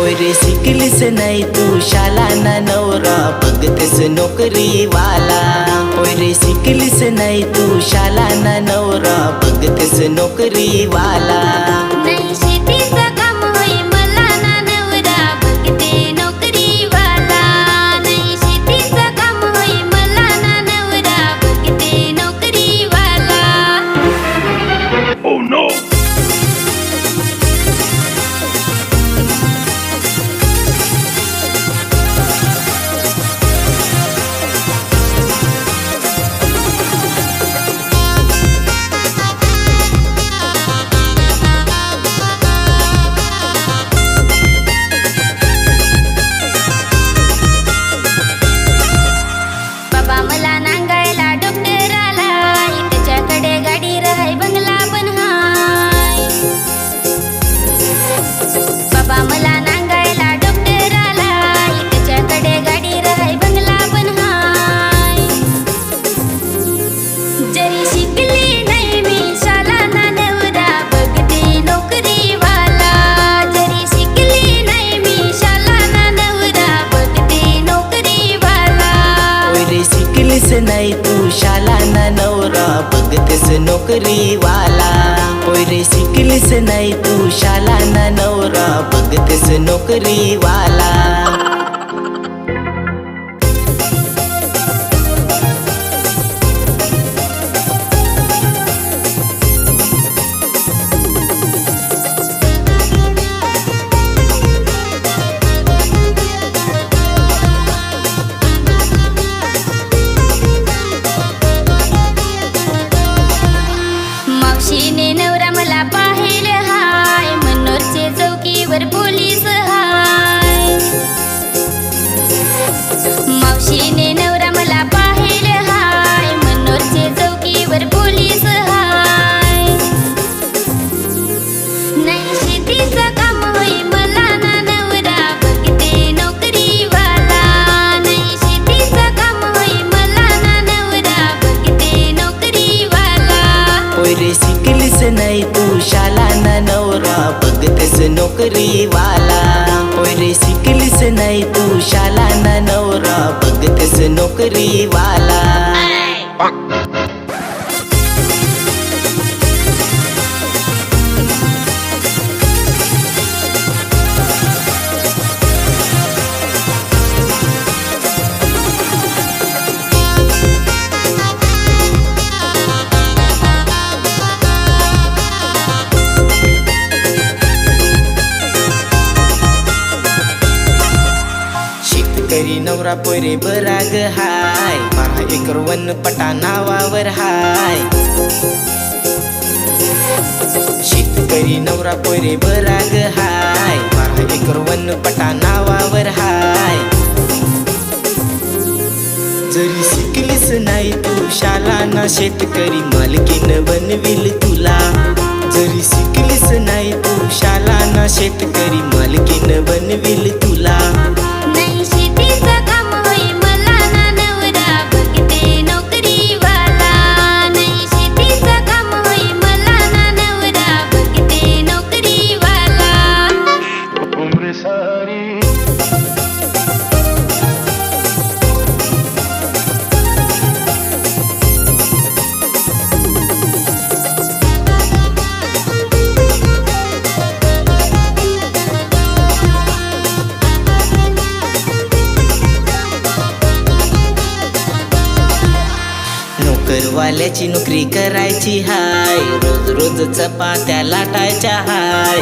पोरे शिकलीस नाही तू शाला ना नवरा बघतेस नोकरी वाला. पोरे शिकलीस नाही तू शाला ना नवरा बघतेस नोकरी वाला. नाही शेतीचं काम होय मला ना नवरा बघते नोकरी वाला. नाही शेतीचं काम होय मला ना नवरा बघते नोकरी वाला. Oh no! बाबा मला नांगायला डॉक्टर आलाय, त्याच्याकडे गाडी राहाय बंगला पण हाय. बाबा मला नांगायला डॉक्टर आलाय, त्याच्याकडे गाडी राहाय बंगला पण हाय. जरी शिकली नाही मी शाला ना नवरा बघते नोकरी वाला. जरी शिकली नाही मी शाला ना नवरा बघते नोकरी वाला. पोरे शिकलीस नाही तू शाला ना नवरा बघतेस नोकरी वाला. पोरे शिकलीस नाही तू शाला ना नवरा बघतेस नोकरी वाला. मावशीने नवरा मला पाहिलं हाय, मनोरचे चौकीवर पोलीस हाय. मावशीने नवरा मला पाहिलं हाय, मनोरचे चौकीवर पोलीस हाय. नाही शेतीचं काम होय मला ना नवरा बघते नोकरी वाला. नाही शेतीचं काम होय मला ना नवरा बघते नोकरी वाला. पोरे शिकलीस नाही तू शाला ना नवरा बघतेस नोकरी वाला. पोरे शिकलीस नाही तू शाला ना नवरा बघतेस नोकरी वाला. शेतकरी नवरा पोरे बराग हाय, 12 एकर वन पटा नावावर हाय. शेतकरी नवरा पोरे बराग हाय, 12 एकर वन पटा नावावर हाय. जरी शिकलीस नाही तू शाला ना शेतकरी मालकीन बनविल तुला. जरी शिकलीस नाही तू शाला ना शेतकरी मालकीन बनविल तुला. नाही शेतीचं काम होय मला ना नवरा बघते नोकरी वाला. नाही शेतीचं काम होय मला ना नवरा बघते नोकरी वाला. Hombre sari. नोकरवाल्याची नोकरी करायची हाय, रोज रोज चपात्या लाटायच्या हाय.